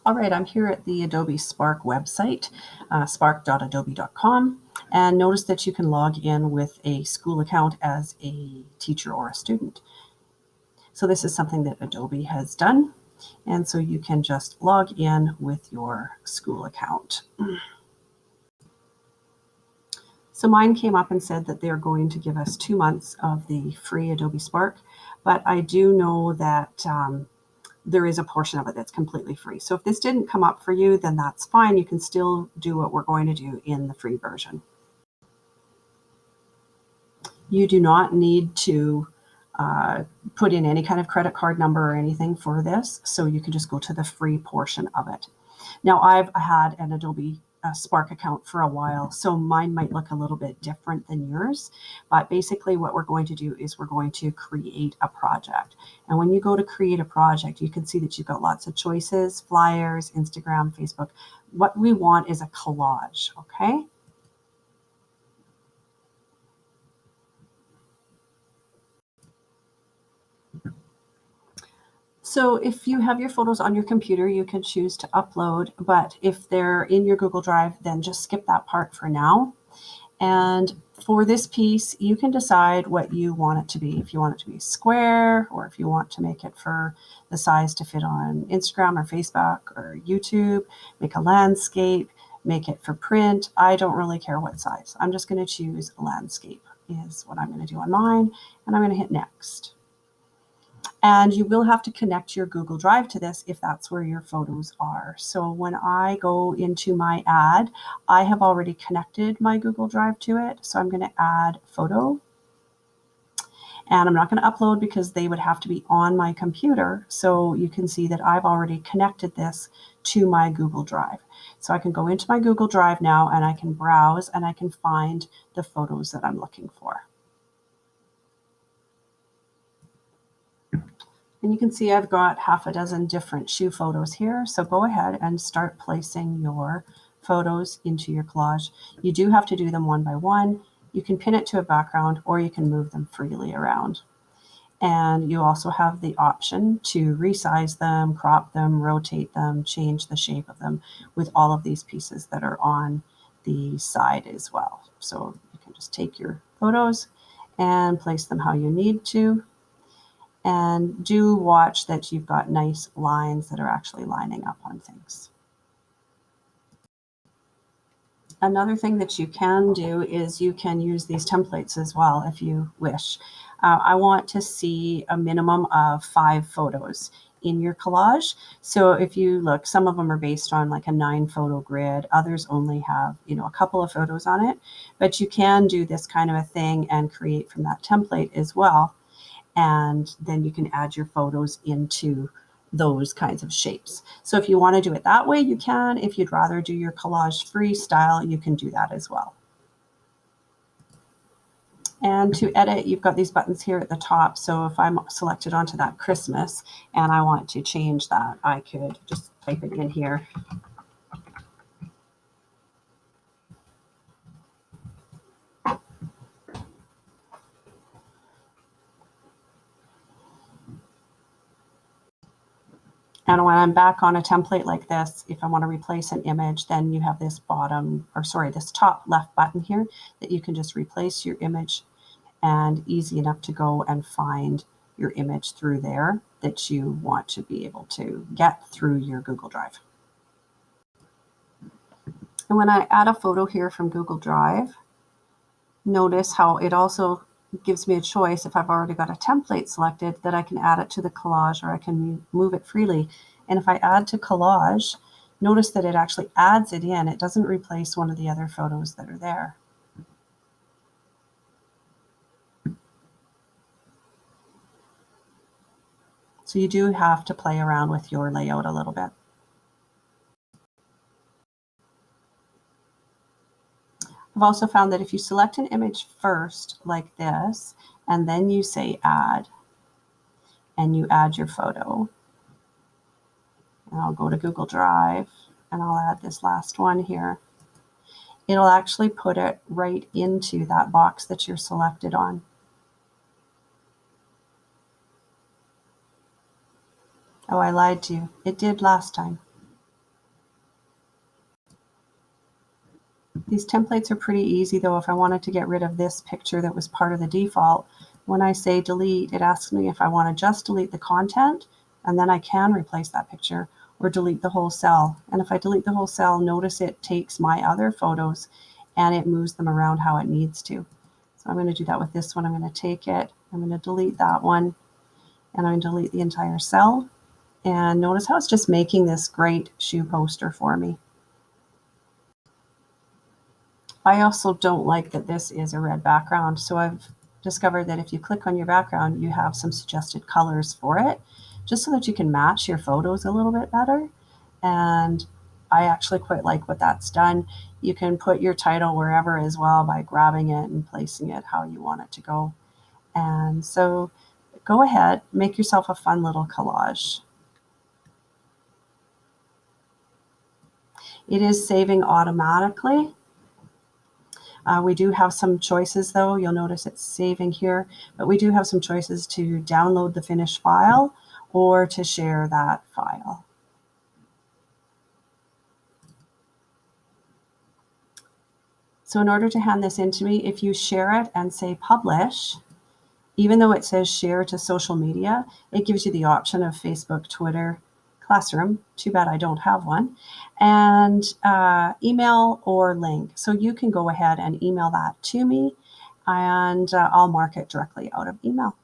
All right, I'm here at the Adobe Spark website, spark.adobe.com, and notice that you can log in with a school account as a teacher or a student. So this is something that Adobe has done, and so you can just log in with your school account. So mine came up and said that they're going to give us 2 months of the free Adobe Spark, but I do know that there is a portion of it that's completely free. So if this didn't come up for you, then that's fine. You can still do what we're going to do in the free version. You do not need to put in any kind of credit card number or anything for this, so you can just go to the free portion of it. Now, I've had an Adobe Spark account for a while, so mine might look a little bit different than yours, but basically what we're going to do is we're going to create a project. And when you go to create a project, you can see that you've got lots of choices: flyers, Instagram, Facebook. What we want is a collage, okay? So if you have your photos on your computer, you can choose to upload, but if they're in your Google Drive, then just skip that part for now. And for this piece, you can decide what you want it to be. If you want it to be square, or if you want to make it for the size to fit on Instagram or Facebook or YouTube, make a landscape, make it for print. I don't really care what size. I'm just going to choose landscape is what I'm going to do on mine, and I'm going to hit next. And you will have to connect your Google Drive to this if that's where your photos are. So when I go into my ad, I have already connected my Google Drive to it. So I'm going to add photo. And I'm not going to upload because they would have to be on my computer. So you can see that I've already connected this to my Google Drive. So I can go into my Google Drive now and I can browse and I can find the photos that I'm looking for. And you can see I've got half a dozen different shoe photos here. So go ahead and start placing your photos into your collage. You do have to do them one by one. You can pin it to a background or you can move them freely around. And you also have the option to resize them, crop them, rotate them, change the shape of them with all of these pieces that are on the side as well. So you can just take your photos and place them how you need to. And do watch that you've got nice lines that are actually lining up on things. Another thing that you can do is you can use these templates as well if you wish. I want to see a minimum of 5 photos in your collage. So if you look, some of them are based on like a 9-photo grid. Others only have, a couple of photos on it. But you can do this kind of a thing and create from that template as well. And then you can add your photos into those kinds of shapes. So if you want to do it that way, you can. If you'd rather do your collage freestyle, you can do that as well. And to edit, you've got these buttons here at the top. So if I'm selected onto that Christmas and I want to change that, I could just type it in here. And when I'm back on a template like this, if I want to replace an image, then you have this this top left button here that you can just replace your image, and easy enough to go and find your image through there that you want to be able to get through your Google Drive. And when I add a photo here from Google Drive, notice how it also gives me a choice. If I've already got a template selected, that I can add it to the collage or I can move it freely. And if I add to collage, notice that it actually adds it in. It doesn't replace one of the other photos that are there. So you do have to play around with your layout a little bit. I've also found that if you select an image first, like this, and then you say add, and you add your photo, and I'll go to Google Drive, and I'll add this last one here, it'll actually put it right into that box that you're selected on. Oh, I lied to you. It did last time. These templates are pretty easy though. If I wanted to get rid of this picture that was part of the default, when I say delete, it asks me if I want to just delete the content, and then I can replace that picture, or delete the whole cell. And if I delete the whole cell, notice it takes my other photos and it moves them around how it needs to. So I'm going to do that with this one. I'm going to take it, I'm going to delete that one, and I'm going to delete the entire cell. And notice how it's just making this great shoe poster for me. I also don't like that this is a red background. So I've discovered that if you click on your background, you have some suggested colors for it, just so that you can match your photos a little bit better. And I actually quite like what that's done. You can put your title wherever as well by grabbing it and placing it how you want it to go. And so go ahead, make yourself a fun little collage. It is saving automatically. We do have some choices though. You'll notice it's saving here, but we do have some choices to download the finished file or to share that file. So in order to hand this in to me, if you share it and say publish, even though it says share to social media, it gives you the option of Facebook, Twitter, Classroom. Too bad I don't have one. And email or link. So you can go ahead and email that to me, and I'll mark it directly out of email.